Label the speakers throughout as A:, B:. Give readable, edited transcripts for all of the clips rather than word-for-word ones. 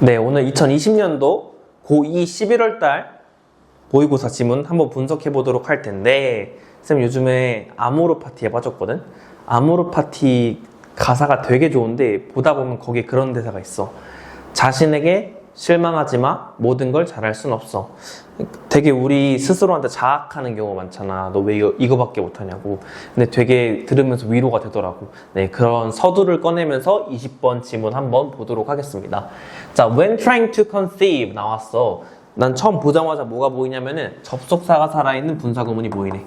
A: 네, 오늘 2020년도 고2 11월달 모의고사 지문 한번 분석해 보도록 할 텐데, 쌤 요즘에 아모르 파티에 빠졌거든? 아모르 파티 가사가 되게 좋은데 보다 보면 거기에 그런 대사가 있어. 자신에게 실망하지 마. 모든 걸 잘할 순 없어. 되게 우리 스스로한테 자학하는 경우 많잖아. 너 왜 이거밖에 못하냐고. 근데 되게 들으면서 위로가 되더라고. 네, 그런 서두를 꺼내면서 20번 지문 한번 보도록 하겠습니다. 자, when trying to conceive 나왔어. 난 처음 보자마자 뭐가 보이냐면은 접속사가 살아있는 분사구문이 보이네.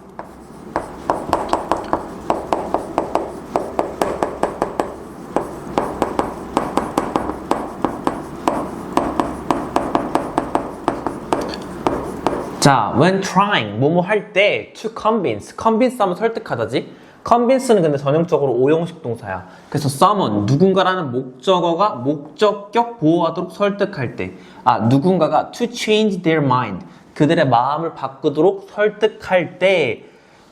A: 자, when trying, 뭐뭐 할 때 to convince, convince 하면 설득하다지. convince는 근데 전형적으로 오형식 동사야. 그래서 someone, 누군가라는 목적어가 목적격 보호하도록 설득할 때, 누군가가 to change their mind, 그들의 마음을 바꾸도록 설득할 때,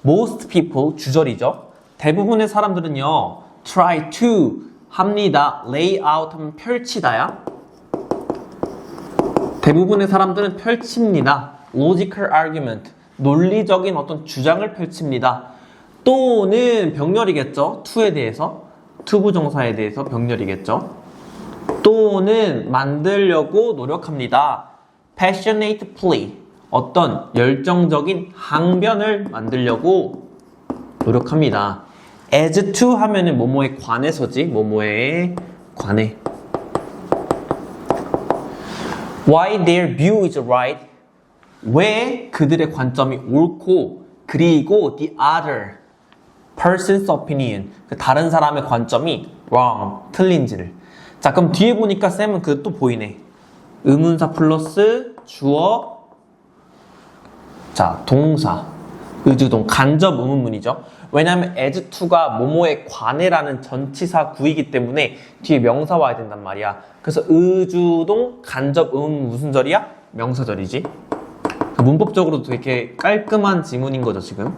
A: most people, 주절이죠. 대부분의 사람들은요, try to 합니다. lay out 하면 펼치다야. 대부분의 사람들은 펼칩니다. logical argument, 논리적인 어떤 주장을 펼칩니다. 또는 병렬이겠죠. to에 대해서, 투부정사에 대해서 병렬이겠죠. 또는 만들려고 노력합니다. passionate plea, 어떤 열정적인 항변을 만들려고 노력합니다. as to 하면은 뭐뭐에 관해서지. 뭐뭐에 관해. Why their view is right, 왜 그들의 관점이 옳고, 그리고 the other person's opinion, 그 다른 사람의 관점이 wrong, 틀린지를. 자, 그럼 뒤에 보니까 쌤은 그 또 보이네. 의문사 플러스 주어, 자, 동사, 의주동, 간접 의문문이죠. 왜냐하면 as to가 뭐뭐에 관해라는 전치사 구이기 때문에 뒤에 명사 와야 된단 말이야. 그래서 의주동, 간접 의문문 무슨 절이야? 명사절이지. 문법적으로도 되게 깔끔한 지문인 거죠, 지금.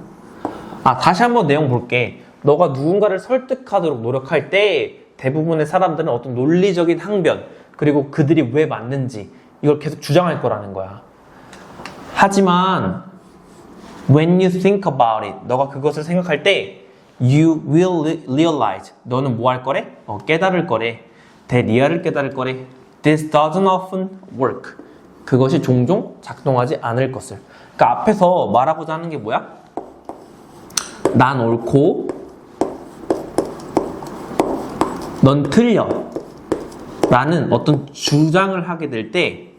A: 다시 한번 내용 볼게. 너가 누군가를 설득하도록 노력할 때 대부분의 사람들은 어떤 논리적인 항변, 그리고 그들이 왜 맞는지 이걸 계속 주장할 거라는 거야. 하지만 when you think about it, 너가 그것을 생각할 때 you will realize, 너는 뭐 할 거래? 깨달을 거래. 대리아를 깨달을 거래. This doesn't often work. 그것이 종종 작동하지 않을 것을. 그러니까 앞에서 말하고자 하는 게 뭐야? 난 옳고 넌 틀려 라는 어떤 주장을 하게 될 때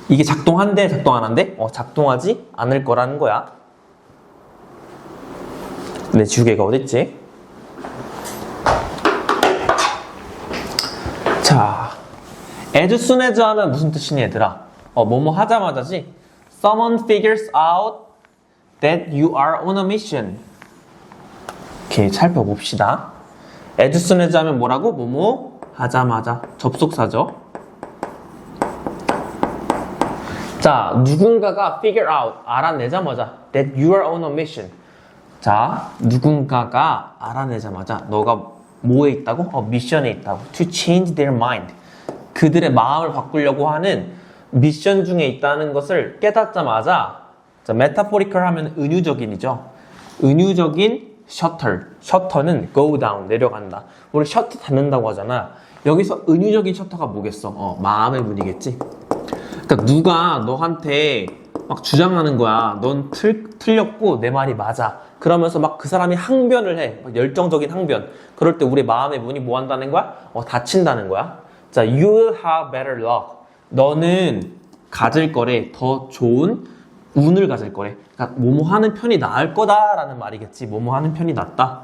A: 이게 작동한대, 작동 안 한대? 작동하지 않을 거라는 거야. 내 주계가 어딨지? 자, as soon as 하면 무슨 뜻이니 얘들아? 뭐뭐 하자마자지. Someone figures out that you are on a mission. 이렇게 살펴봅시다. as soon as 하면 뭐라고? 뭐뭐 하자마자. 접속사죠. 자, 누군가가 figure out, 알아내자마자 that you are on a mission. 자, 누군가가 알아내자마자 너가 뭐에 있다고? 미션에 있다고. to change their mind. 그들의 마음을 바꾸려고 하는 미션 중에 있다는 것을 깨닫자마자, 자, 메타포리컬 하면 은유적인이죠. 은유적인 셔터는 go down, 내려간다. 우리 셔터 닫는다고 하잖아. 여기서 은유적인 셔터가 뭐겠어? 마음의 문이겠지. 그러니까 누가 너한테 막 주장하는 거야. 넌 틀렸고 내 말이 맞아. 그러면서 막 그 사람이 항변을 해. 열정적인 항변. 그럴 때 우리 마음의 문이 뭐 한다는 거야? 닫힌다는 거야. 자, you will have better luck. 너는 가질 거래. 더 좋은 운을 가질 거래. 그러니까 뭐뭐 하는 편이 나을 거다라는 말이겠지. 뭐뭐 하는 편이 낫다.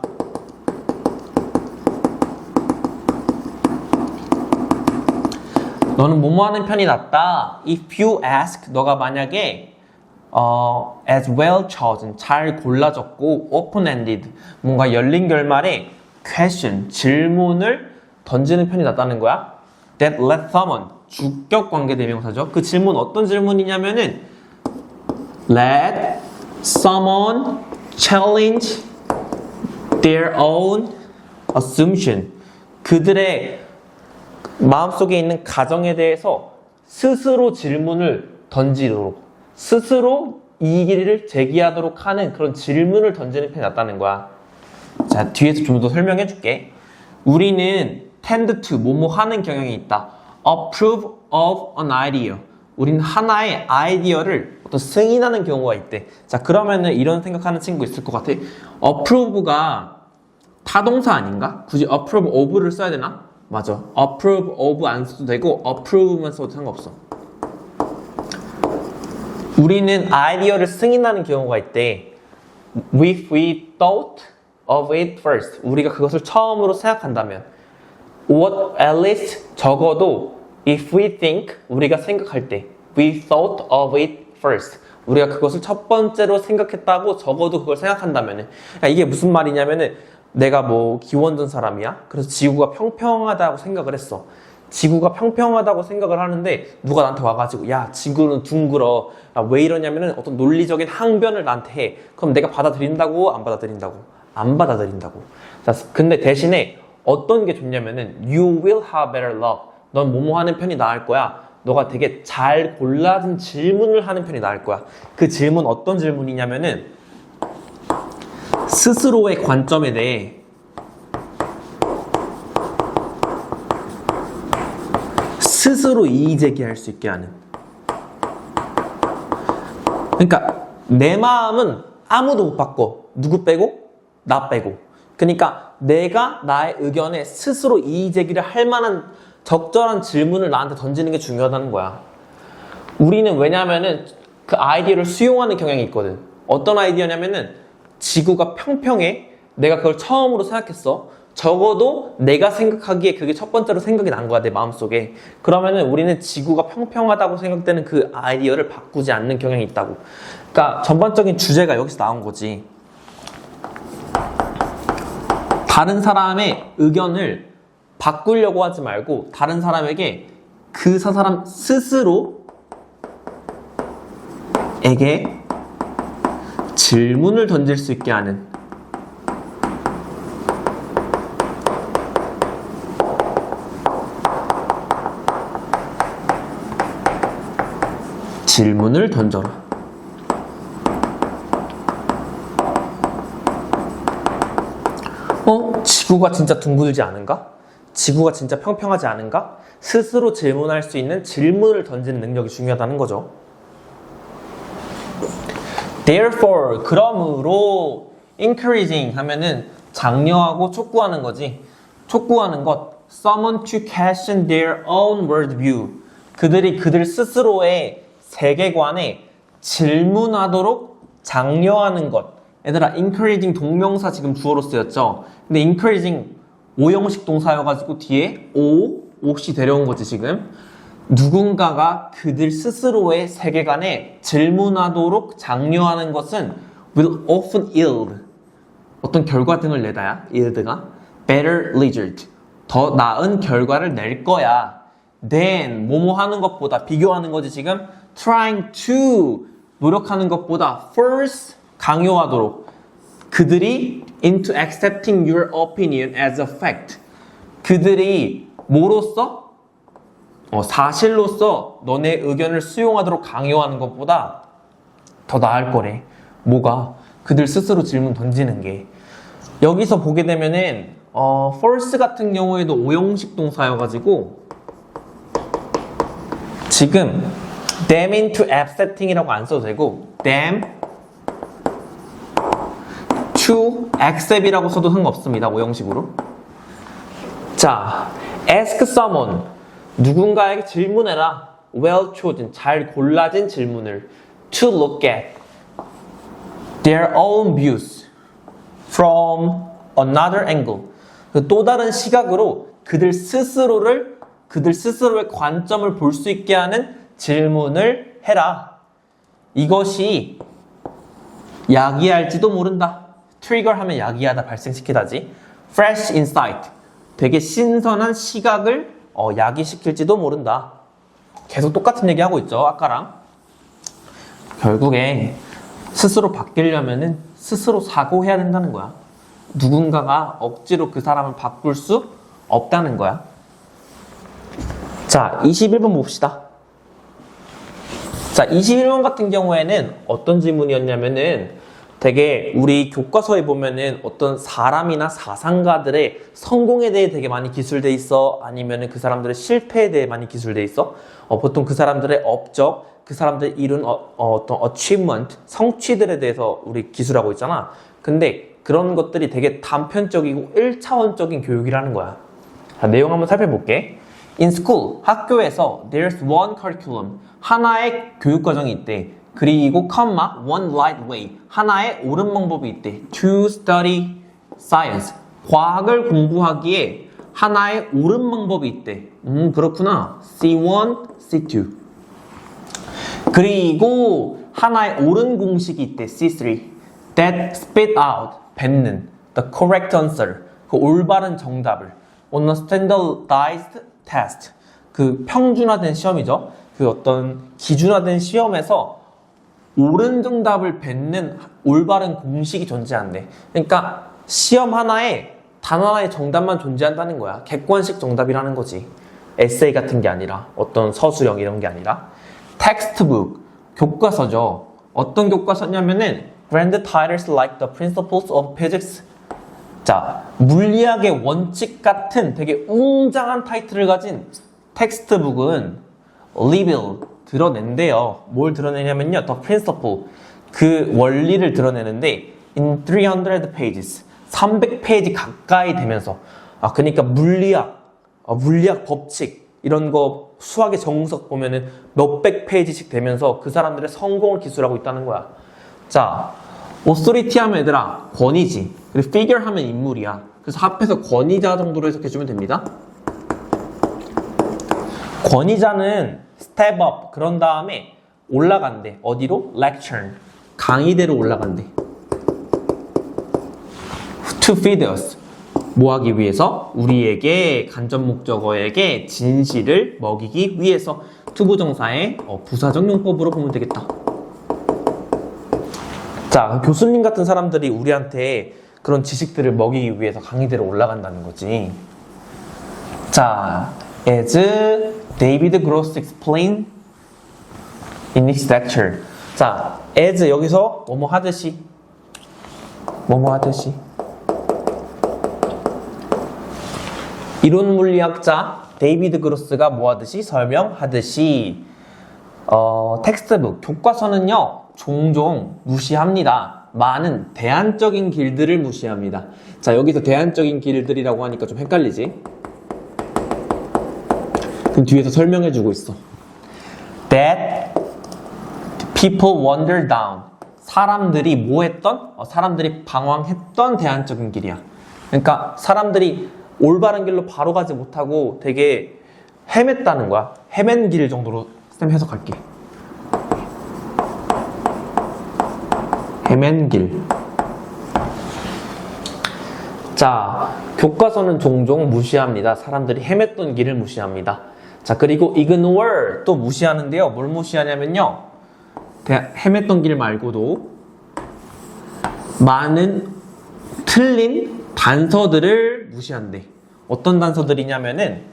A: 너는 뭐뭐 하는 편이 낫다. If you ask, 너가 만약에 as well chosen, 잘 골라졌고 open-ended, 뭔가 열린 결말에 question, 질문을 던지는 편이 낫다는 거야. That let someone, 주격 관계 대명사죠. 그 질문 어떤 질문이냐면은 let someone challenge their own assumption. 그들의 마음속에 있는 가정에 대해서 스스로 질문을 던지도록, 스스로 이의를 제기하도록 하는 그런 질문을 던지는 편이 낫다는 거야. 자, 뒤에서 좀 더 설명해 줄게. 우리는 tend to, 뭐뭐 하는 경향이 있다. approve of an idea. 우리는 하나의 아이디어를 어떤 승인하는 경우가 있대. 자, 그러면은 이런 생각하는 친구 있을 것 같아. approve가 타동사 아닌가? 굳이 approve of를 써야 되나? 맞아. approve of 안 써도 되고 approve만 써도 상관없어. 우리는 아이디어를 승인하는 경우가 있대. If we thought of it first. 우리가 그것을 처음으로 생각한다면. What at least 적어도 if we think 우리가 생각할 때 we thought of it first. 우리가 그것을 첫 번째로 생각했다고 적어도 그걸 생각한다면은 그러니까 이게 무슨 말이냐면은 내가 뭐 기원전 사람이야. 그래서 지구가 평평하다고 생각을 했어. 지구가 평평하다고 생각을 하는데 누가 나한테 와가지고 야 지구는 둥글어. 야, 왜 이러냐면은 어떤 논리적인 항변을 나한테 해. 그럼 내가 받아들인다고 안 받아들인다고? 안 받아들인다고. 자, 근데 대신에 어떤 게 좋냐면은 you will have better luck. 넌 뭐뭐 하는 편이 나을 거야. 너가 되게 잘 골라진 질문을 하는 편이 나을 거야. 그 질문 어떤 질문이냐면은 스스로의 관점에 대해 스스로 이의 제기할 수 있게 하는. 그러니까 내 마음은 아무도 못 바꿔. 누구 빼고? 나 빼고. 그러니까 내가 나의 의견에 스스로 이의 제기를 할 만한 적절한 질문을 나한테 던지는 게 중요하다는 거야. 우리는 왜냐면은 그 아이디어를 수용하는 경향이 있거든. 어떤 아이디어냐면은 지구가 평평해. 내가 그걸 처음으로 생각했어. 적어도 내가 생각하기에 그게 첫 번째로 생각이 난 거야, 내 마음속에. 그러면은 우리는 지구가 평평하다고 생각되는 그 아이디어를 바꾸지 않는 경향이 있다고. 그러니까 전반적인 주제가 여기서 나온 거지. 다른 사람의 의견을 바꾸려고 하지 말고 다른 사람에게 그 사람 스스로에게 질문을 던질 수 있게 하는 질문을 던져라. 지구가 진짜 둥글지 않은가? 지구가 진짜 평평하지 않은가? 스스로 질문할 수 있는 질문을 던지는 능력이 중요하다는 거죠. Therefore, 그러므로 encouraging 하면은 장려하고 촉구하는 거지. 촉구하는 것. Someone to question their own worldview. 그들이 그들 스스로의 세계관에 질문하도록 장려하는 것. 얘들아, encouraging 동명사 지금 주어로 쓰였죠? 근데 encouraging 오형식 동사여가지고 뒤에 옷이 데려온 거지 지금. 누군가가 그들 스스로의 세계관에 질문하도록 장려하는 것은 will often yield 어떤 결과 등을 내다야. yield가 better result 더 나은 결과를 낼 거야. than 뭐뭐 하는 것보다 비교하는 거지 지금. trying to 노력하는 것보다 first 강요하도록 그들이 into accepting your opinion as a fact 그들이 뭐로써? 사실로서 너네 의견을 수용하도록 강요하는 것보다 더 나을 거래. 뭐가? 그들 스스로 질문 던지는 게. 여기서 보게 되면은 force 같은 경우에도 오형식 동사여가지고 지금 them into accepting이라고 안 써도 되고 them to accept이라고 써도 상관없습니다. 오형식으로. 자, ask someone 누군가에게 질문해라. well chosen 잘 골라진 질문을 to look at their own views from another angle 또 다른 시각으로 그들 스스로의 관점을 볼 수 있게 하는 질문을 해라. 이것이 야기할지도 모른다. 트리거 하면 야기하다, 발생시키다지. fresh insight 되게 신선한 시각을 야기시킬지도 모른다. 계속 똑같은 얘기하고 있죠, 아까랑. 결국에 스스로 바뀌려면은 스스로 사고해야 된다는 거야. 누군가가 억지로 그 사람을 바꿀 수 없다는 거야. 자, 21번 봅시다. 자, 21번 같은 경우에는 어떤 질문이었냐면은 되게 우리 교과서에 보면은 어떤 사람이나 사상가들의 성공에 대해 되게 많이 기술돼 있어? 아니면은 그 사람들의 실패에 대해 많이 기술돼 있어? 보통 그 사람들의 업적, 그 사람들이 이룬 어떤 achievement, 성취들에 대해서 우리 기술하고 있잖아. 근데 그런 것들이 되게 단편적이고 1차원적인 교육이라는 거야. 자, 내용 한번 살펴볼게. In school, 학교에서 there's one curriculum, 하나의 교육과정이 있대. 그리고 one right way, 하나의 옳은 방법이 있대. To study science, 과학을 공부하기에 하나의 옳은 방법이 있대. 그렇구나. C1, C2. 그리고 하나의 옳은 공식이 있대. C3. That spit out, 뱉는 the correct answer, 그 올바른 정답을 on a standardized test, 그 평준화된 시험이죠. 그 어떤 기준화된 시험에서 옳은 정답을 뱉는 올바른 공식이 존재한대. 그러니까 시험 하나에 단 하나의 정답만 존재한다는 거야. 객관식 정답이라는 거지. 에세이 같은 게 아니라, 어떤 서술형 이런 게 아니라. 텍스트북, 교과서죠. 어떤 교과서냐면은 Grand titles like the principles of physics. 자, 물리학의 원칙 같은 되게 웅장한 타이틀을 가진 텍스트북은 reveal, 드러낸대요. 뭘 드러내냐면요, the principle, 그 원리를 드러내는데 in 300 pages, 300페이지 가까이 되면서, 그러니까 물리학 법칙 이런 거 수학의 정석 보면은 몇백 페이지씩 되면서 그 사람들의 성공을 기술하고 있다는 거야. 자, authority 하면 얘들아 권위지, 그리고 figure 하면 인물이야. 그래서 합해서 권위자 정도로 해석해주면 됩니다. 권위자는 step up, 그런 다음에 올라간대. 어디로? lecture, 강의대로 올라간대. To feed us, 뭐 하기 위해서? 우리에게, 간접 목적어에게 진실을 먹이기 위해서. 투부정사의 부사적 용법으로 보면 되겠다. 자, 교수님 같은 사람들이 우리한테 그런 지식들을 먹이기 위해서 강의대로 올라간다는 거지. 자, as David Gross explained in his lecture. 자, as 여기서 뭐뭐 하듯이, 이론 물리학자 데이비드 그로스가 뭐 하듯이, 설명하듯이. 텍스트북, 교과서는요 종종 무시합니다. 많은 대안적인 길들을 무시합니다. 자, 여기서 대안적인 길들이라고 하니까 좀 헷갈리지? 그럼 뒤에서 설명해주고 있어. That people wander down, 사람들이 뭐 했던? 사람들이 방황했던 대안적인 길이야. 그러니까 사람들이 올바른 길로 바로 가지 못하고 되게 헤맸다는 거야. 헤맨 길 정도로 쌤 해석할게. 헤맨 길. 자, 교과서는 종종 무시합니다. 사람들이 헤맸던 길을 무시합니다. 자, 그리고 ignore 또 무시하는데요. 뭘 무시하냐면요, 헤맸던 길 말고도 많은 틀린 단서들을 무시한대. 어떤 단서들이냐면은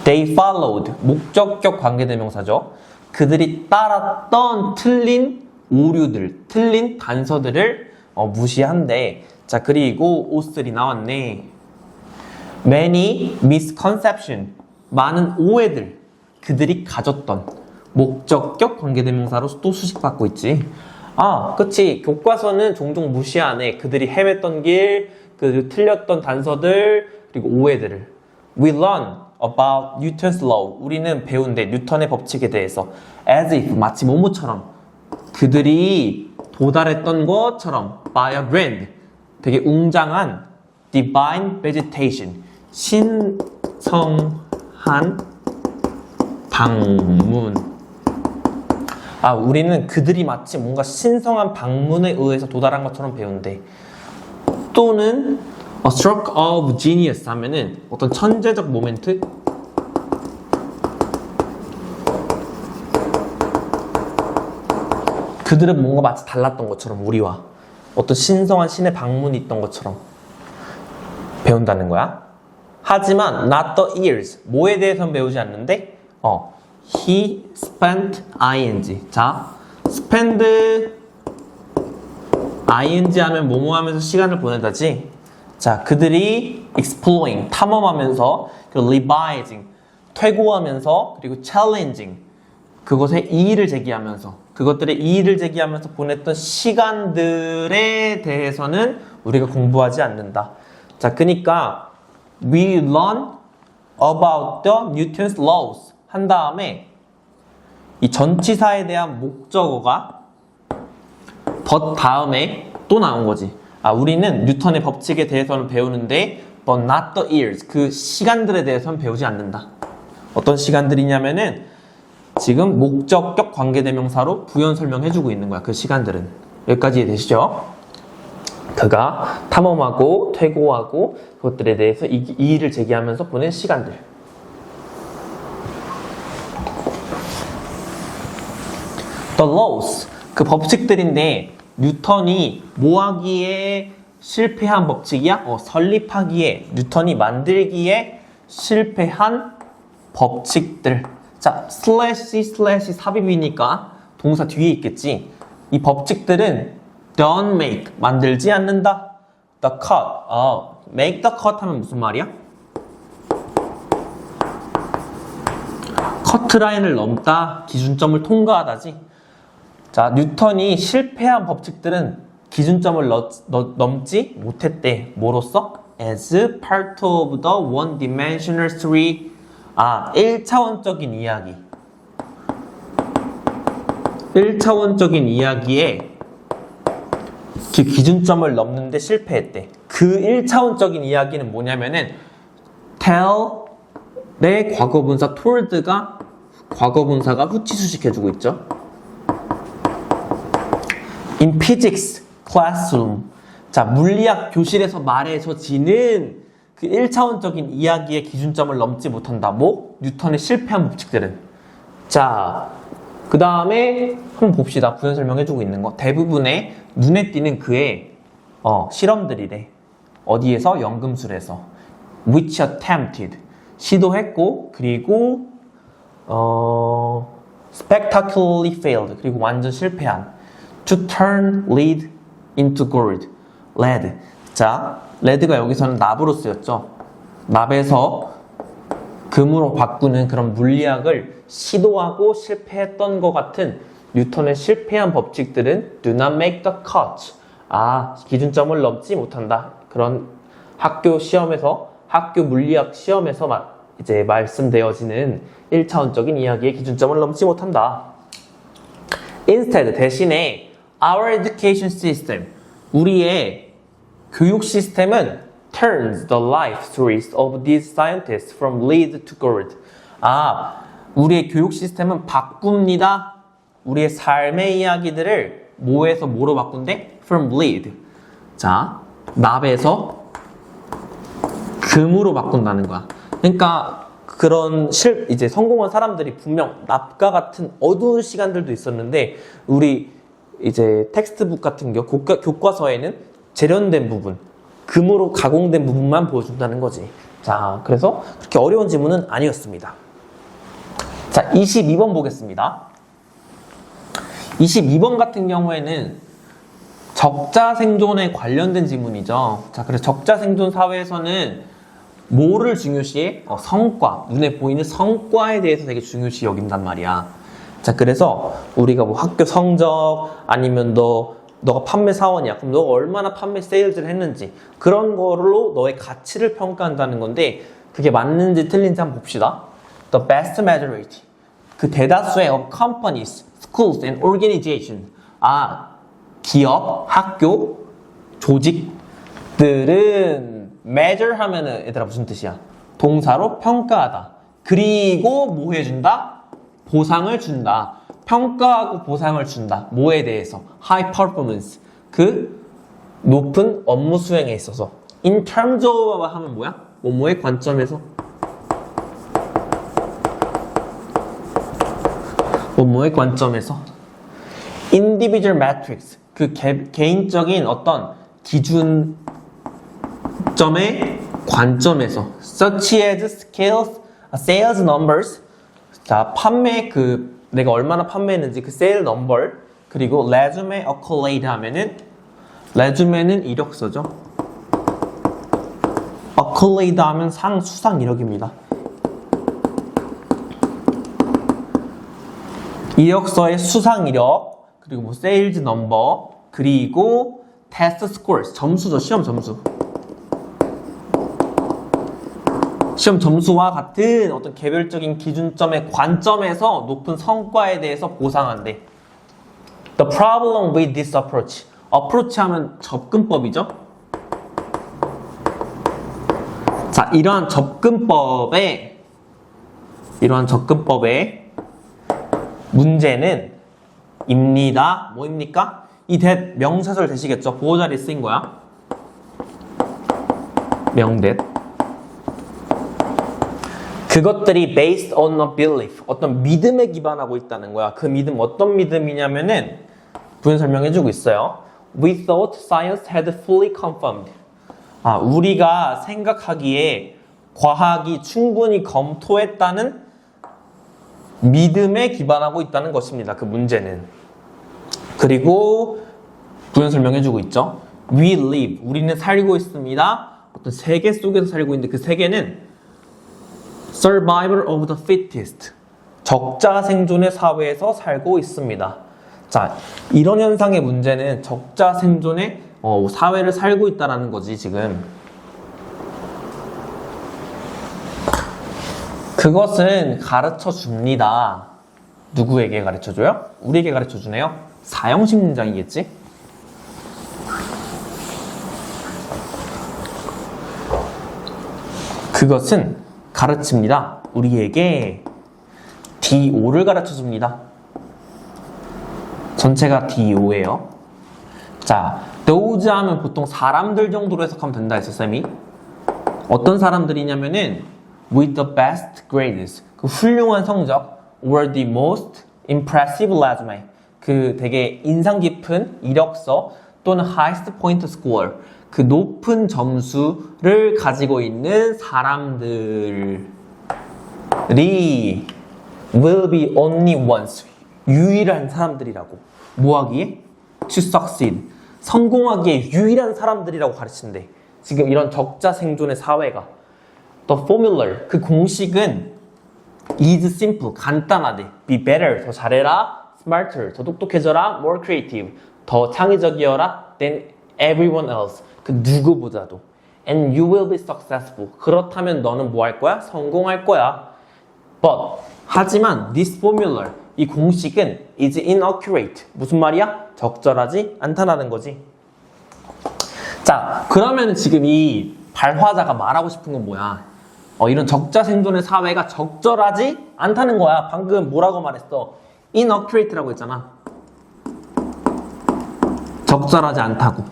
A: they followed, 목적격 관계대명사죠. 그들이 따랐던 틀린 오류들, 틀린 단서들을 무시한대. 자, 그리고 O3 나왔네. many misconception, 많은 오해들 그들이 가졌던. 목적격 관계대명사로 또 수식받고 있지. 그치. 교과서는 종종 무시하네. 그들이 헤맸던 길, 그 틀렸던 단서들, 그리고 오해들을. We learn about Newton's law. 우리는 배운대, 뉴턴의 법칙에 대해서. As if, 마치 뭐뭐처럼. 그들이 도달했던 것처럼. By a grand, 되게 웅장한 divine vegetation, 신성한 방문. 우리는 그들이 마치 뭔가 신성한 방문에 의해서 도달한 것처럼 배운대. 또는 a stroke of genius 하면은 어떤 천재적 모멘트? 그들은 뭔가 마치 달랐던 것처럼, 우리와 어떤 신성한 신의 방문이 있던 것처럼 배운다는 거야. 하지만 not the ears. 뭐에 대해서는 배우지 않는데 he spent ing. 자, spend ing 하면 뭐뭐 하면서 시간을 보내다지. 자, 그들이 exploring, 탐험하면서, 그리고 revising, 퇴고하면서, 그리고 challenging, 그것에 이의를 제기하면서, 그것들의 이의를 제기하면서 보냈던 시간들에 대해서는 우리가 공부하지 않는다. 자, 그러니까 we learn about the Newton's laws 한 다음에 이 전치사에 대한 목적어가 but 다음에 또 나온 거지. 아, 우리는 뉴턴의 법칙에 대해서는 배우는데 but not the years, 그 시간들에 대해서는 배우지 않는다. 어떤 시간들이냐면은 지금 목적격 관계대명사로 부연 설명해주고 있는 거야. 그 시간들은. 여기까지 이해되시죠? 그가 탐험하고 퇴고하고 그것들에 대해서 이의를 제기하면서 보낸 시간들. The laws, 그 법칙들인데 뉴턴이 뭐 하기에 실패한 법칙이야? 설립하기에, 뉴턴이 만들기에 실패한 법칙들. 자, 슬래시 삽입이니까 동사 뒤에 있겠지. 이 법칙들은 don't make, 만들지 않는다. The cut, make the cut 하면 무슨 말이야? 커트라인을 넘다, 기준점을 통과하다지. 자, 뉴턴이 실패한 법칙들은 기준점을 넘지 못했대. 뭐로써? As part of the one-dimensional theory. 1차원적인 이야기. 1차원적인 이야기에 그 기준점을 넘는데 실패했대. 그 1차원적인 이야기는 뭐냐면은 tell의 과거분사 told가 과거분사가 후치수식해주고 있죠. In physics classroom. 자, 물리학 교실에서 말해져지는 그 1차원적인 이야기의 기준점을 넘지 못한다. 뭐? 뉴턴의 실패한 법칙들은. 자, 그 다음에 한번 봅시다. 부연 설명해주고 있는 거. 대부분의 눈에 띄는 그의 실험들이래. 어디에서? 연금술에서. Which attempted. 시도했고, 그리고 spectacularly failed. 그리고 완전 실패한. To turn lead into gold. lead. 자, 레드가 여기서는 납으로 쓰였죠. 납에서 금으로 바꾸는 그런 물리학을 시도하고 실패했던 것 같은 뉴턴의 실패한 법칙들은 do not make the cut. 기준점을 넘지 못한다. 그런 학교 시험에서, 학교 물리학 시험에서 이제 말씀되어지는 1차원적인 이야기의 기준점을 넘지 못한다. Instead, 대신에 our education system, 우리의 교육 시스템은 turns the life stories of these scientists from lead to gold. 우리의 교육 시스템은 바꿉니다. 우리의 삶의 이야기들을 뭐에서 뭐로 바꾼대? From lead. 자, 납에서 금으로 바꾼다는 거야. 그러니까 그런 이제 성공한 사람들이 분명 납과 같은 어두운 시간들도 있었는데 우리 이제 텍스트북 같은 교과서에는 재련된 부분, 금으로 가공된 부분만 보여준다는 거지. 자, 그래서 그렇게 어려운 지문은 아니었습니다. 자, 22번 보겠습니다. 22번 같은 경우에는 적자 생존에 관련된 지문이죠. 자, 그래서 적자 생존 사회에서는 뭐를 중요시해? 성과, 눈에 보이는 성과에 대해서 되게 중요시 여긴단 말이야. 자, 그래서 우리가 뭐 학교 성적 아니면 너가 판매 사원이야. 그럼 너가 얼마나 판매 세일즈를 했는지 그런 걸로 너의 가치를 평가한다는 건데 그게 맞는지 틀린지 한번 봅시다. The vast majority. 그 대다수의 of companies, schools and organizations. 기업, 학교, 조직들은 measure 하면은 얘들아 무슨 뜻이야? 동사로 평가하다. 그리고 뭐 해준다? 보상을 준다. 평가하고 보상을 준다. 뭐에 대해서? High performance. 그 높은 업무 수행에 있어서. In terms of 하면 뭐야? 뭐뭐의 관점에서. 뭐뭐의 관점에서. Individual metrics. 그 개인적인 어떤 기준점에 관점에서 such as scales, sales numbers. 자, 판매 내가 얼마나 판매했는지 그 sale number. 그리고 resume accolade 하면은 resume는 이력서죠. accolade 하면 수상 이력입니다. 이력서의 수상 이력, 그리고 뭐 sales number, 그리고 test scores, 점수죠. 시험 점수. 시험 점수와 같은 어떤 개별적인 기준점의 관점에서 높은 성과에 대해서 보상한대. The problem with this approach. approach 하면 접근법이죠. 자, 이러한 접근법의 문제는 입니다. 뭐입니까? 이 that 명사절 되시겠죠? 보호자리에 쓰인 거야. 명댓. 그것들이 based on a belief, 어떤 믿음에 기반하고 있다는 거야. 그 믿음 어떤 믿음이냐면은 부연 설명해주고 있어요. We thought science had fully confirmed. 우리가 생각하기에 과학이 충분히 검토했다는 믿음에 기반하고 있다는 것입니다. 그 문제는. 그리고 부연 설명해주고 있죠. We live, 우리는 살고 있습니다. 어떤 세계 속에서 살고 있는데 그 세계는 Survival of the fittest. 적자 생존의 사회에서 살고 있습니다. 자, 이런 현상의 문제는 적자 생존의 사회를 살고 있다는 거지, 지금. 그것은 가르쳐 줍니다. 누구에게 가르쳐 줘요? 우리에게 가르쳐 주네요. 사형식 문장이겠지? 그것은 가르칩니다. 우리에게 DO를 가르쳐 줍니다. 전체가 DO예요. 자, those 하면 보통 사람들 정도로 해석하면 된다 했어, 쌤이. 어떤 사람들이냐면은 with the best grades, 그 훌륭한 성적, or the most impressive resume, 그 되게 인상 깊은 이력서 또는 highest point score, 그 높은 점수를 가지고 있는 사람들이 will be only ones, 유일한 사람들이라고. 뭐하기에? to succeed, 성공하기에 유일한 사람들이라고 가르친대. 지금 이런 적자 생존의 사회가. The formula, 그 공식은 is simple, 간단하대. be better, 더 잘해라. smarter, 더 똑똑해져라. more creative, 더 창의적이어라. than everyone else, 그 누구보다도. And you will be successful, 그렇다면 너는 뭐 할 거야? 성공할 거야. But, 하지만 this formula, 이 공식은 is inaccurate, 무슨 말이야? 적절하지 않다라는 거지. 자, 그러면 지금 이 발화자가 말하고 싶은 건 뭐야? 이런 적자 생존의 사회가 적절하지 않다는 거야. 방금 뭐라고 말했어? inaccurate라고 했잖아. 적절하지 않다고.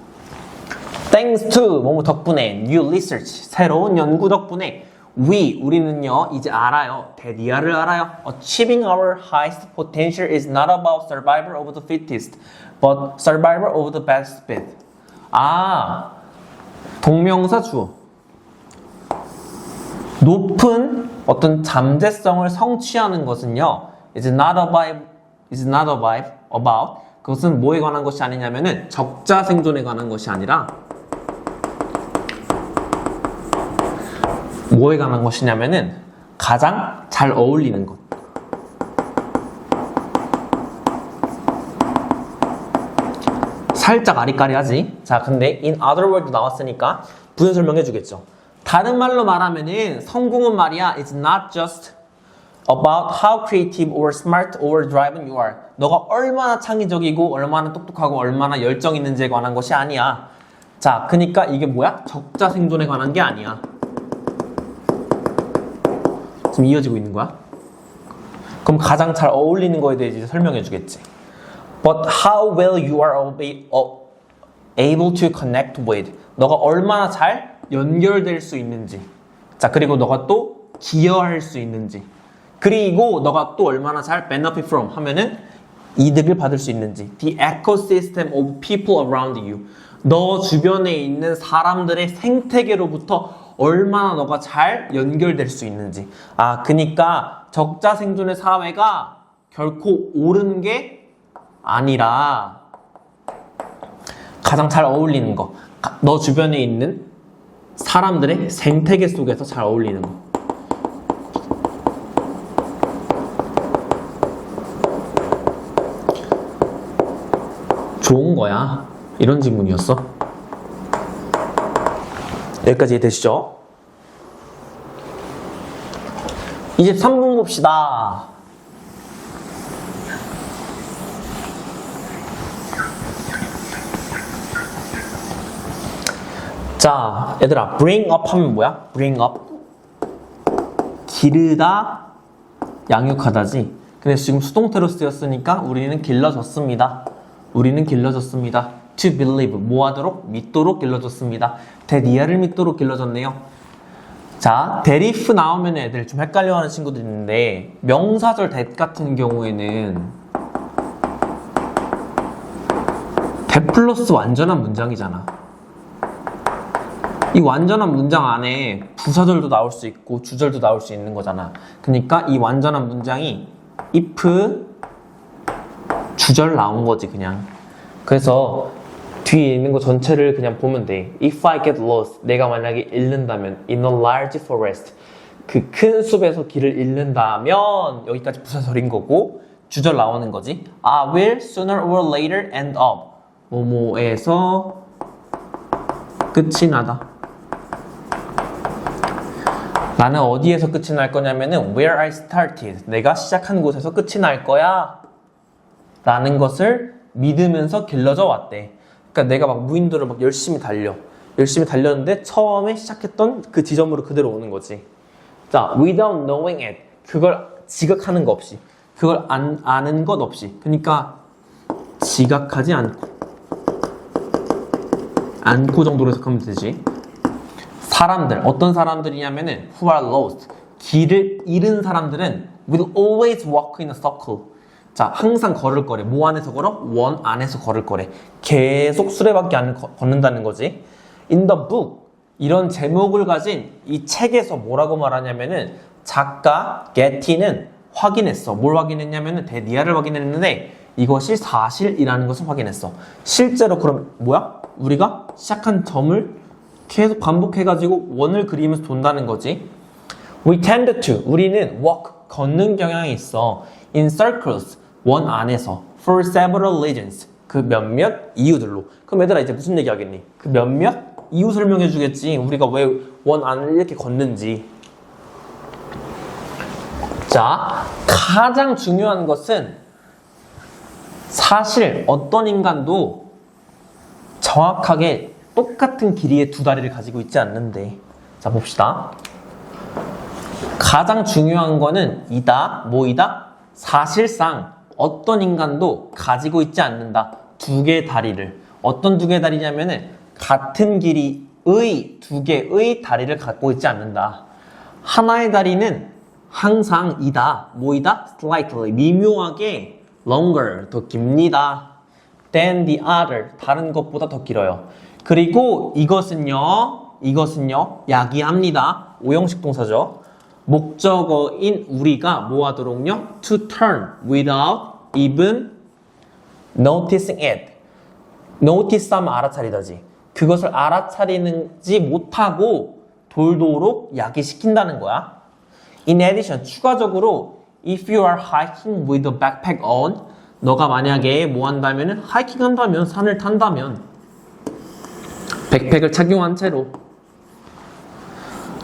A: Thanks to 뭐뭐 덕분에, new research, 새로운 연구 덕분에 우리는요 이제 알아요. 대디아를 알아요. Achieving our highest potential is not about survival of the fittest, but survival of the best fit. 동명사 주어. 높은 어떤 잠재성을 성취하는 것은요, is not about, 그것은 뭐에 관한 것이 아니냐면은 적자 생존에 관한 것이 아니라 뭐에 관한 것이냐면은 가장 잘 어울리는 것. 살짝 아리까리하지? 자, 근데 in other words 나왔으니까 부연 설명해 주겠죠. 다른 말로 말하면은 성공은 말이야, it's not just about how creative or smart or driven you are. 너가 얼마나 창의적이고 얼마나 똑똑하고 얼마나 열정 있는지에 관한 것이 아니야. 자, 그러니까 이게 뭐야? 적자 생존에 관한 게 아니야. 지금 이어지고 있는 거야? 그럼 가장 잘 어울리는 거에 대해 이제 설명해 주겠지. But how well you are able to connect with. 너가 얼마나 잘 연결될 수 있는지. 자, 그리고 너가 또 기여할 수 있는지. 그리고 너가 또 얼마나 잘 benefit from 하면은 이득을 받을 수 있는지. The ecosystem of people around you. 너 주변에 있는 사람들의 생태계로부터 얼마나 너가 잘 연결될 수 있는지. 아, 그니까 적자 생존의 사회가 결코 옳은 게 아니라 가장 잘 어울리는 거. 너 주변에 있는 사람들의 생태계 속에서 잘 어울리는 거. 좋은 거야. 이런 질문이었어. 여기까지 이해되시죠? 이제 3분 봅시다. 자, 얘들아, bring up 하면 뭐야? bring up. 기르다, 양육하다지. 근데 지금 수동태로 쓰였으니까 우리는 길러줬습니다. 우리는 길러줬습니다. to believe, 뭐 하도록? 믿도록 길러줬습니다. 대니아를 믿도록 길러줬네요. 자, that if 나오면 애들 좀 헷갈려하는 친구들이 있는데 명사절 that 같은 경우에는 that 플러스 완전한 문장이잖아. 이 완전한 문장 안에 부사절도 나올 수 있고 주절도 나올 수 있는 거잖아. 그러니까 이 완전한 문장이 if 주절 나온 거지 그냥. 그래서 뒤에 있는 거 전체를 그냥 보면 돼. If I get lost, 내가 만약에 잃는다면 in a large forest, 그 큰 숲에서 길을 잃는다면 여기까지 부사절인 거고 주절 나오는 거지. I will sooner or later end up 뭐뭐에서 끝이 나다. 나는 어디에서 끝이 날 거냐면은 where I started, 내가 시작한 곳에서 끝이 날 거야 라는 것을 믿으면서 길러져 왔대. 그러니까 내가 막 무인도를 막 열심히 달렸는데 처음에 시작했던 그 지점으로 그대로 오는 거지. 자, without knowing it, 그걸 지각하는 거 없이, 그걸 아는 것 없이. 그러니까 지각하지 않고 정도로 해석하면 되지. 사람들, 어떤 사람들이냐면은 who are lost, 길을 잃은 사람들은 will always walk in a circle. 자, 항상 걸을 거래. 뭐 안에서 걸어? 원 안에서 걸을 거래. 계속 수레바퀴 안을 걷는다는 거지. In the book, 이런 제목을 가진 이 책에서 뭐라고 말하냐면은 작가 게티는 확인했어. 뭘 확인했냐면은 대니아를 확인했는데 이것이 사실이라는 것을 확인했어. 실제로 그럼 뭐야? 우리가 시작한 점을 계속 반복해가지고 원을 그리면서 돈다는 거지. We tend to, 우리는 walk, 걷는 경향이 있어. In circles, 원 안에서. For several reasons, 그 몇몇 이유들로. 그럼 얘들아 이제 무슨 얘기 하겠니? 그 몇몇 이유 설명해 주겠지. 우리가 왜 원 안을 이렇게 걷는지. 자, 가장 중요한 것은 사실 어떤 인간도 정확하게 똑같은 길이의 두 다리를 가지고 있지 않는데. 자, 봅시다. 가장 중요한 거는 이다, 뭐이다? 사실상 어떤 인간도 가지고 있지 않는다. 두 개의 다리를. 어떤 두 개의 다리냐면은 같은 길이의 두 개의 다리를 갖고 있지 않는다. 하나의 다리는 항상 이다, 뭐이다? Slightly, 미묘하게 longer, 더 깁니다. Than the other, 다른 것보다 더 길어요. 그리고 이것은요, 야기합니다. 오형식 동사죠. 목적어인 우리가 뭐 하도록요? To turn without even noticing it. notice 하면 알아차리다지. 그것을 알아차리는지 못하고 돌도록 야기시킨다는 거야. In addition, 추가적으로 if you are hiking with a backpack on, 너가 만약에 뭐 한다면은 하이킹 한다면, 산을 탄다면 백팩을 착용한 채로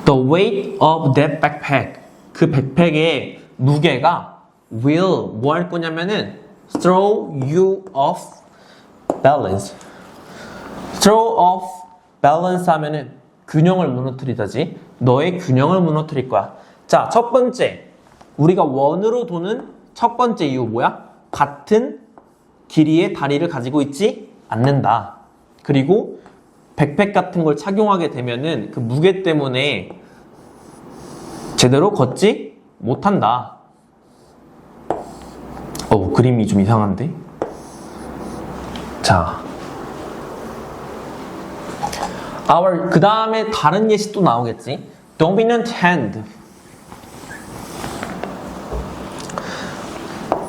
A: The weight of that backpack, 그 백팩의 무게가 will 뭐 할 거냐면은 throw you off balance. throw off balance 하면은 균형을 무너뜨리다지. 너의 균형을 무너뜨릴 거야. 자, 첫 번째, 우리가 원으로 도는 첫 번째 이유 뭐야? 같은 길이의 다리를 가지고 있지 않는다. 그리고 백팩 같은 걸 착용하게 되면은 그 무게 때문에 제대로 걷지 못한다. 그림이 좀 이상한데? 자, Our 그 다음에 다른 예시 또 나오겠지. Dominant hand.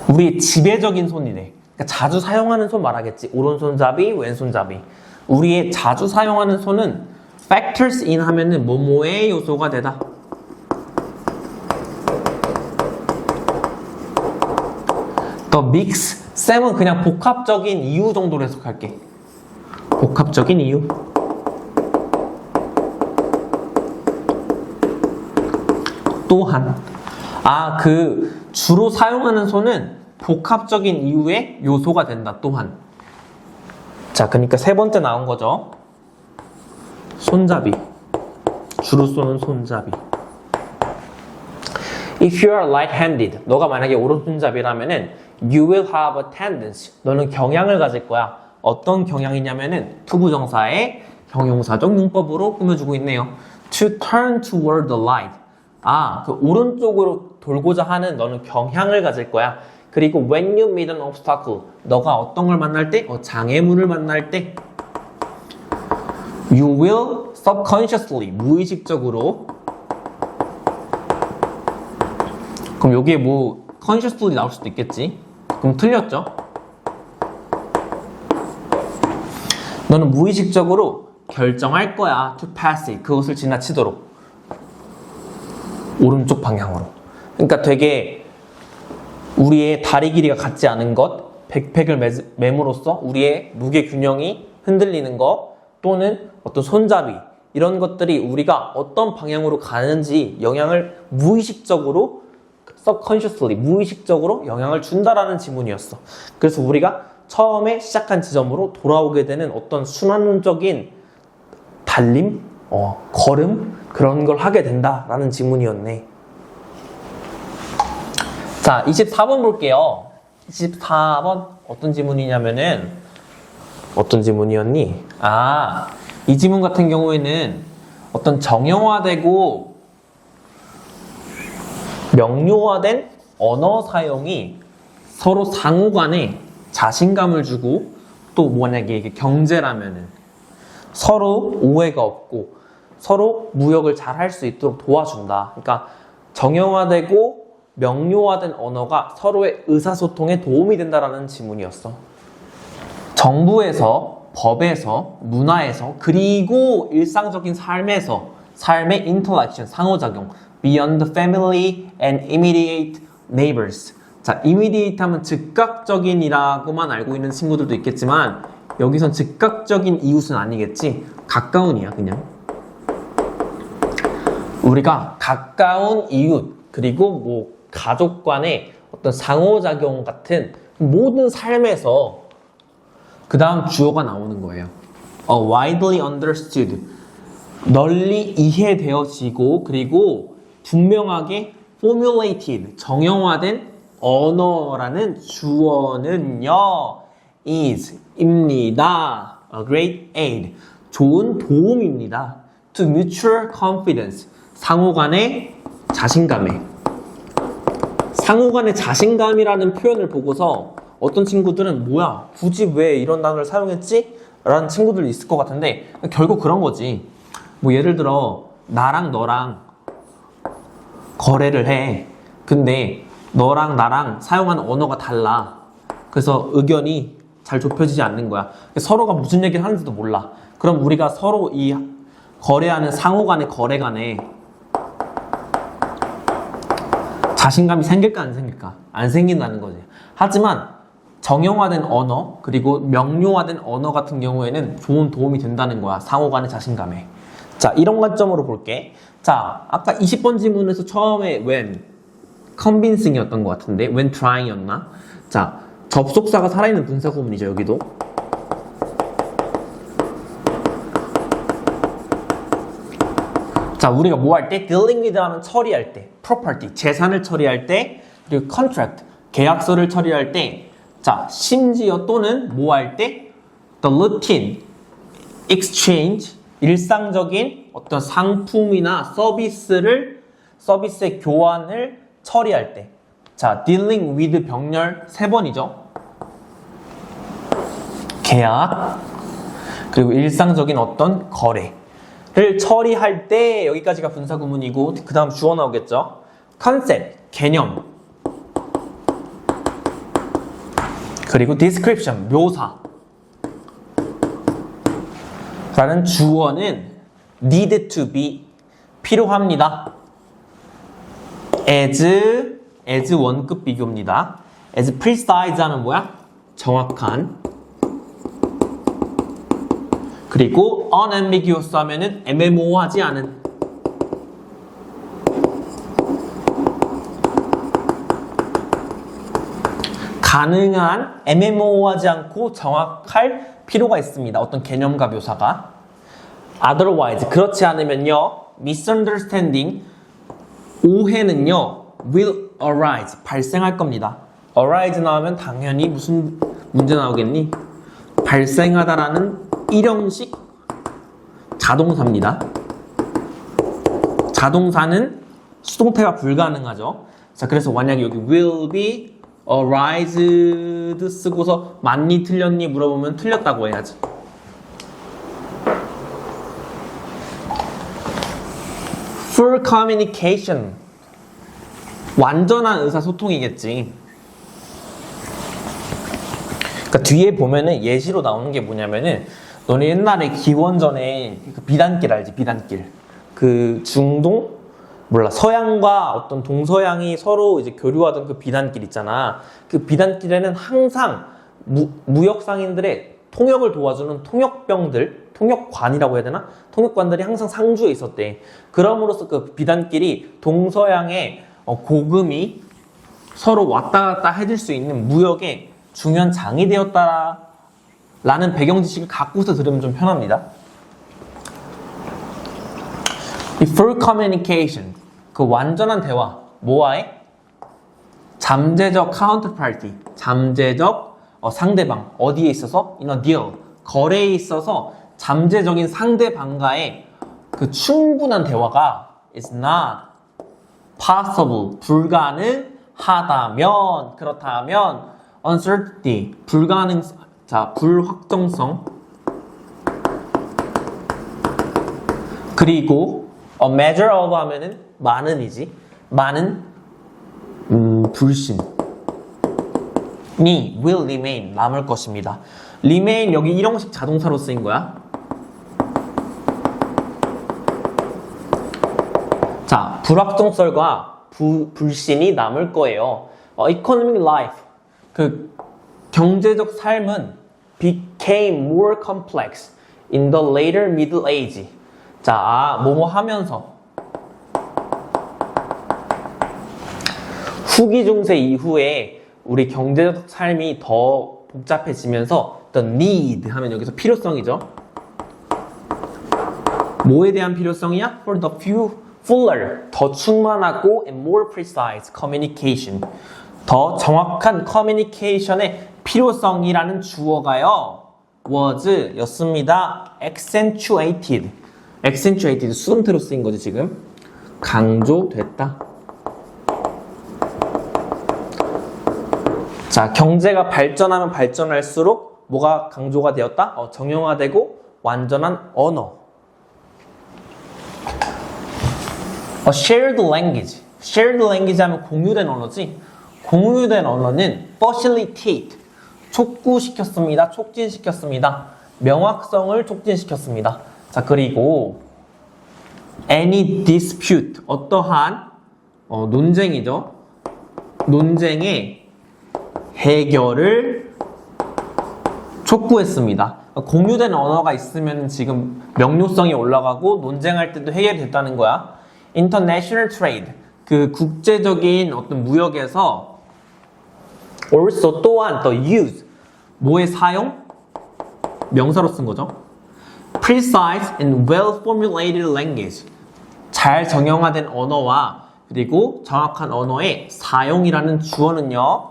A: 우리의 지배적인 손이래. 그러니까 자주 사용하는 손 말하겠지. 오른손잡이, 왼손잡이. 우리의 자주 사용하는 손은 factors in 하면은 뭐뭐의 요소가 되다. The mix. 쌤은 그냥 복합적인 이유 정도로 해석할게. 복합적인 이유. 또한. 그 주로 사용하는 손은 복합적인 이유의 요소가 된다. 또한. 자, 그러니까 세 번째 나온 거죠. 손잡이. 주로 쏘는 손잡이. If you are right-handed, 너가 만약에 오른손잡이라면은 you will have a tendency. 너는 경향을 가질 거야. 어떤 경향이냐면은 투부정사의 형용사적 문법으로 꾸며주고 있네요. To turn toward the light. 그 오른쪽으로 돌고자 하는 너는 경향을 가질 거야. 그리고 when you meet an obstacle, 너가 어떤 걸 만날 때, 장애물을 만날 때, you will subconsciously, 무의식적으로. 그럼 여기에 뭐 consciously 나올 수도 있겠지. 그럼 틀렸죠? 너는 무의식적으로 결정할 거야. to pass it, 그것을 지나치도록. 오른쪽 방향으로. 그러니까 되게 우리의 다리 길이가 같지 않은 것, 백팩을 매므로써 우리의 무게 균형이 흔들리는 것, 또는 어떤 손잡이, 이런 것들이 우리가 어떤 방향으로 가는지 영향을 무의식적으로, subconsciously, 무의식적으로 영향을 준다라는 지문이었어. 그래서 우리가 처음에 시작한 지점으로 돌아오게 되는 어떤 순환론적인 달림, 걸음, 그런 걸 하게 된다라는 지문이었네. 자, 24번 볼게요. 24번 어떤 지문이냐면은 어떤 지문이었니? 이 지문 같은 경우에는 어떤 정형화되고 명료화된 언어 사용이 서로 상호간에 자신감을 주고, 또 만약에 이게 경제라면은 서로 오해가 없고 서로 무역을 잘 할 수 있도록 도와준다. 그러니까 정형화되고 명료화된 언어가 서로의 의사소통에 도움이 된다라는 지문이었어. 정부에서, 법에서, 문화에서, 그리고 일상적인 삶에서, 삶의 interaction, 상호작용, beyond the family and immediate neighbors. 자, immediate 하면 즉각적인이라고만 알고 있는 친구들도 있겠지만 여기선 즉각적인 이웃은 아니겠지. 가까운이야, 그냥. 우리가 가까운 이웃, 그리고 뭐 가족 간의 어떤 상호작용 같은 모든 삶에서 그 다음 주어가 나오는 거예요. widely understood. 널리 이해되어지고, 그리고 분명하게 formulated, 정형화된 언어라는 주어는요, is, 입니다. A great aid. 좋은 도움입니다. To mutual confidence. 상호간의 자신감에. 상호간의 자신감이라는 표현을 보고서 어떤 친구들은 뭐야, 굳이 왜 이런 단어를 사용했지? 라는 친구들이 있을 것 같은데, 결국 그런 거지. 뭐 예를 들어 나랑 너랑 거래를 해. 근데 너랑 나랑 사용하는 언어가 달라. 그래서 의견이 잘 좁혀지지 않는 거야. 서로가 무슨 얘기를 하는지도 몰라. 그럼 우리가 서로 이 거래하는 상호간의 거래 간에 자신감이 생길까 안 생길까? 안 생긴다는 거지. 하지만 정형화된 언어, 그리고 명료화된 언어 같은 경우에는 좋은 도움이 된다는 거야. 상호간의 자신감에. 자, 이런 관점으로 볼게. 자, 아까 20번 지문에서 처음에 when, convincing이었던 것 같은데 when trying이었나? 자, 접속사가 살아있는 분사 구문이죠, 여기도. 자, 우리가 뭐 할 때? dealing with 하면 처리할 때, property, 재산을 처리할 때, 그리고 contract, 계약서를 처리할 때, 자, 심지어 또는 뭐 할 때? the routine, exchange, 일상적인 어떤 상품이나 서비스의 교환을 처리할 때. 자, dealing with 병렬 3번이죠. 계약, 그리고 일상적인 어떤 거래. 처리할 때 여기까지가 분사구문이고 그 다음 주어 나오겠죠. 컨셉, 개념. 그리고 description, 묘사. 라는 주어는 need to be, 필요합니다. as 원급 비교입니다. as precise 하면 뭐야? 정확한. 그리고 unambiguous 하면은 애매모호하지 않은. 가능한, 애매모호하지 않고 정확할 필요가 있습니다. 어떤 개념과 묘사가. otherwise, 그렇지 않으면요, misunderstanding, 오해는요, will arise, 발생할 겁니다. arise 나오면 당연히 무슨 문제 나오겠니? 발생하다라는 일형식 자동사입니다. 자동사는 수동태가 불가능하죠. 자, 그래서 만약에 여기 will be arised 쓰고서 맞니 틀렸니 물어보면 틀렸다고 해야지. full communication, 완전한 의사소통이겠지. 그러니까 뒤에 보면은 예시로 나오는 게 뭐냐면은 너네 옛날에 기원전에 그 비단길 알지? 비단길. 그 중동? 몰라. 서양과 어떤 동서양이 서로 이제 교류하던 그 비단길 있잖아. 그 비단길에는 항상 무역상인들의 통역을 도와주는 통역병들, 통역관이라고 해야 되나? 통역관들이 항상 상주에 있었대. 그럼으로써 그 비단길이 동서양의 고금이 서로 왔다 갔다 해줄 수 있는 무역의 중요한 장이 되었다라는 배경 지식을 갖고서 들으면 좀 편합니다. 이 full communication, 그 완전한 대화, 뭐와의? 잠재적 counterparty, 잠재적 상대방, 어디에 있어서? in a deal, 거래에 있어서 잠재적인 상대방과의 그 충분한 대화가 is not possible, 불가능하다면, 그렇다면 uncertainty, 불확정성, 그리고 a measure of 하면은 많은이지, 많은 불신이 will remain, 남을 것입니다. remain 여기 일형식 자동사로 쓰인 거야. 자, 불확정성과 불신이 남을 거예요. economic life, 그 경제적 삶은 became more complex in the later middle age. 자, 뭐뭐 하면서 후기 중세 이후에 우리 경제적 삶이 더 복잡해지면서 the need 하면 여기서 필요성이죠. 뭐에 대한 필요성이야? For the fuller, 더 충만하고 and more precise communication, 더 정확한 커뮤니케이션의 필요성이라는 주어가요, was 였습니다. accentuated, 수동태로 쓰인 거지 지금. 강조됐다. 자, 경제가 발전하면 발전할수록 뭐가 강조가 되었다? 정형화되고 완전한 언어. shared language. shared language 하면 공유된 언어지. 공유된 언어는 facilitate, 촉구시켰습니다. 촉진시켰습니다. 명확성을 촉진시켰습니다. 자, 그리고 any dispute, 어떠한 논쟁이죠. 논쟁의 해결을 촉구했습니다. 공유된 언어가 있으면 지금 명료성이 올라가고 논쟁할 때도 해결이 됐다는 거야. International trade, 그 국제적인 어떤 무역에서 also 또한 the use, 뭐의 사용? 명사로 쓴 거죠. Precise and well formulated language, 잘 정형화된 언어와 그리고 정확한 언어의 사용이라는 주어는요,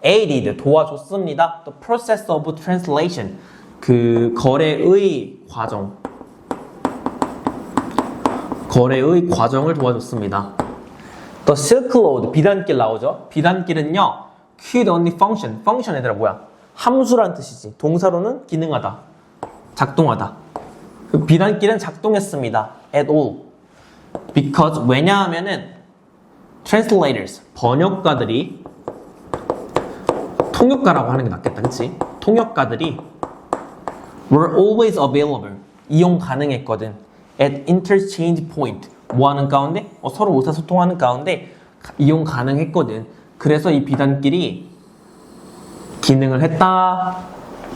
A: aided, 도와줬습니다. The process of translation, 그 거래의 과정, 거래의 과정을 도와줬습니다. The Silk Road, 비단길 나오죠. 비단길은요, could only function, function 얘들아 뭐야? 함수라는 뜻이지. 동사로는 기능하다, 작동하다. 그 비단길은 작동했습니다. at all. Because 왜냐하면은 translators 번역가들이 통역가라고 하는 게 낫겠다, 그치? 통역가들이 were always available 이용 가능했거든. at interchange point 뭐 하는 가운데? 서로 의사소통하는 가운데 이용 가능했거든. 그래서 이 비단길이 기능을 했다.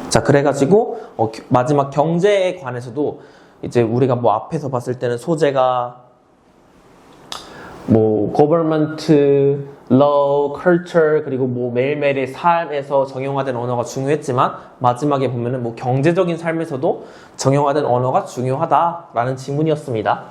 A: 자, 그래가지고 마지막 경제에 관해서도 이제 우리가 뭐 앞에서 봤을 때는 소재가 뭐 government, law, culture 그리고 뭐 매일매일의 삶에서 정형화된 언어가 중요했지만 마지막에 보면은 뭐 경제적인 삶에서도 정형화된 언어가 중요하다라는 지문이었습니다.